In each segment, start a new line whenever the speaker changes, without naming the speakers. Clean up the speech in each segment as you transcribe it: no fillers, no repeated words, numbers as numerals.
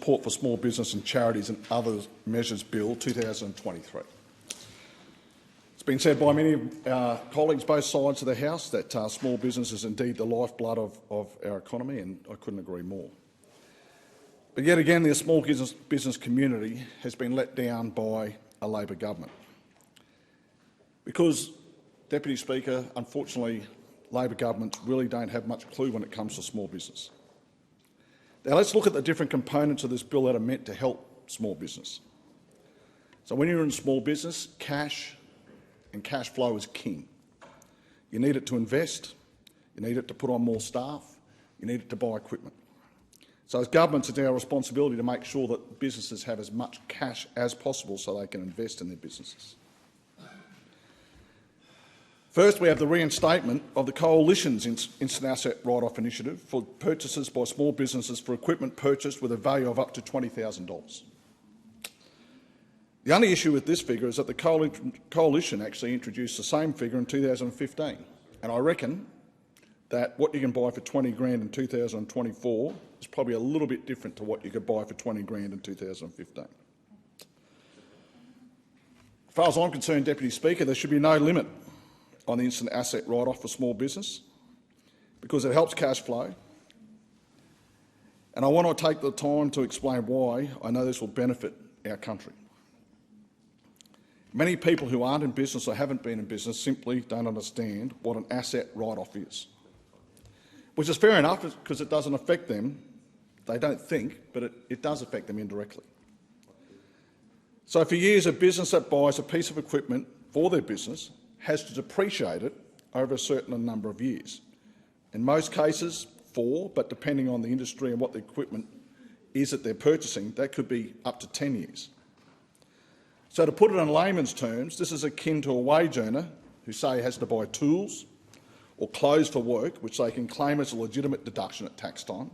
Support for Small Business and Charities and Other Measures Bill 2023. It's been said by many of our colleagues, both sides of the House, that small business is indeed the lifeblood of our economy, and I couldn't agree more. But yet again, the small business community has been let down by a Labor government. Because, Deputy Speaker, unfortunately, Labor governments really don't have much clue when it comes to small business. Now let's look at the different components of this bill that are meant to help small business. So when you're in small business, cash and cash flow is king. You need it to invest, you need it to put on more staff, you need it to buy equipment. So as governments, it's our responsibility to make sure that businesses have as much cash as possible so they can invest in their businesses. First, we have the reinstatement of the Coalition's Instant Asset Write-Off Initiative for purchases by small businesses for equipment purchased with a value of up to $20,000. The only issue with this figure is that the Coalition actually introduced the same figure in 2015, and I reckon that what you can buy for 20 grand in 2024 is probably a little bit different to what you could buy for 20 grand in 2015. As far as I'm concerned, Deputy Speaker, there should be no limit on the instant asset write-off for small business because it helps cash flow. And I want to take the time to explain why I know this will benefit our country. Many people who aren't in business or haven't been in business simply don't understand what an asset write-off is, which is fair enough because it doesn't affect them. They don't think, but it does affect them indirectly. So for years, a business that buys a piece of equipment for their business has to depreciate it over a certain number of years. In most cases, 4, but depending on the industry and what the equipment is that they're purchasing, that could be up to 10 years. So to put it in layman's terms, this is akin to a wage earner who, say, has to buy tools or clothes for work, which they can claim as a legitimate deduction at tax time.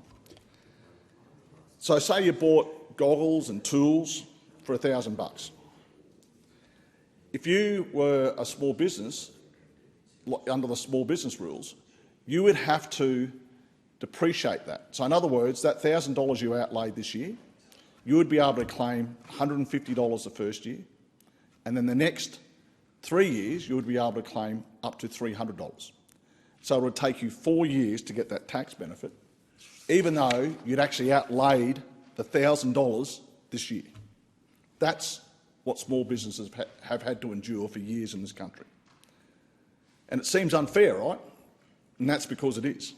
So say you bought goggles and tools for $1,000. If you were a small business, under the small business rules, you would have to depreciate that. So in other words, that $1,000 you outlaid this year, you would be able to claim $150 the first year, and then the next 3 years you would be able to claim up to $300. So it would take you 4 years to get that tax benefit, even though you'd actually outlaid the $1,000 this year. That's what small businesses have had to endure for years in this country. And it seems unfair, right? And that's because it is.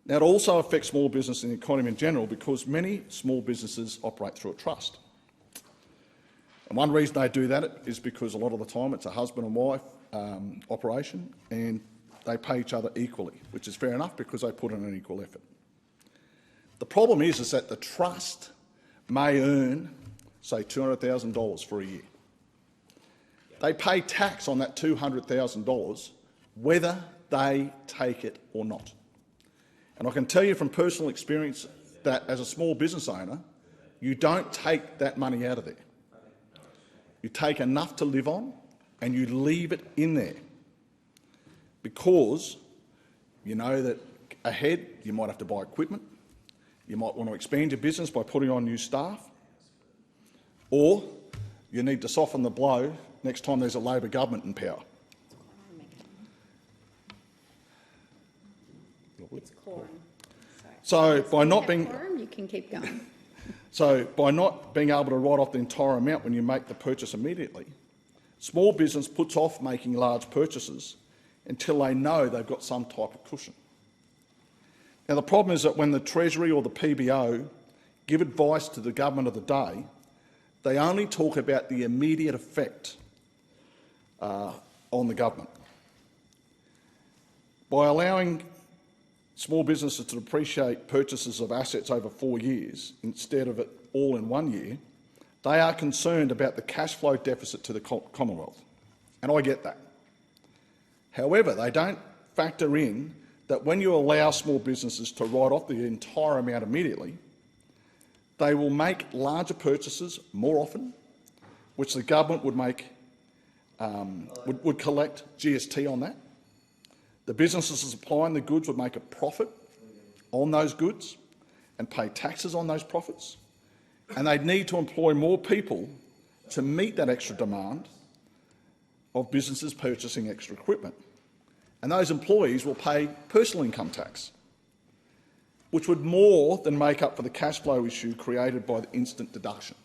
Now, it also affects small business and the economy in general because many small businesses operate through a trust. And one reason they do that is because a lot of the time it's a husband and wife operation and they pay each other equally, which is fair enough because they put in an equal effort. The problem is that the trust may earn, say, $200,000 for a year. They pay tax on that $200,000 whether they take it or not. And I can tell you from personal experience that as a small business owner, you don't take that money out of there. You take enough to live on and you leave it in there because you know that ahead you might have to buy equipment, you might want to expand your business by putting on new staff, or you need to soften the blow next time there's a Labor government in power.
It's quorum.
So by not being
quorum, you can keep going.
So by not being able to write off the entire amount when you make the purchase immediately, small business puts off making large purchases until they know they've got some type of cushion. Now the problem is that when the Treasury or the PBO give advice to the government of the day, they only talk about the immediate effect on the government. By allowing small businesses to depreciate purchases of assets over 4 years instead of it all in 1 year, they are concerned about the cash flow deficit to the Commonwealth, and I get that. However, they don't factor in that when you allow small businesses to write off the entire amount immediately, they will make larger purchases more often, which the government would collect GST on that. The businesses supplying the goods would make a profit on those goods. and pay taxes on those profits, and they'd need to employ more people to meet that extra demand of businesses purchasing extra equipment. And those employees will pay personal income tax, which would more than make up for the cash flow issue created by the instant deduction.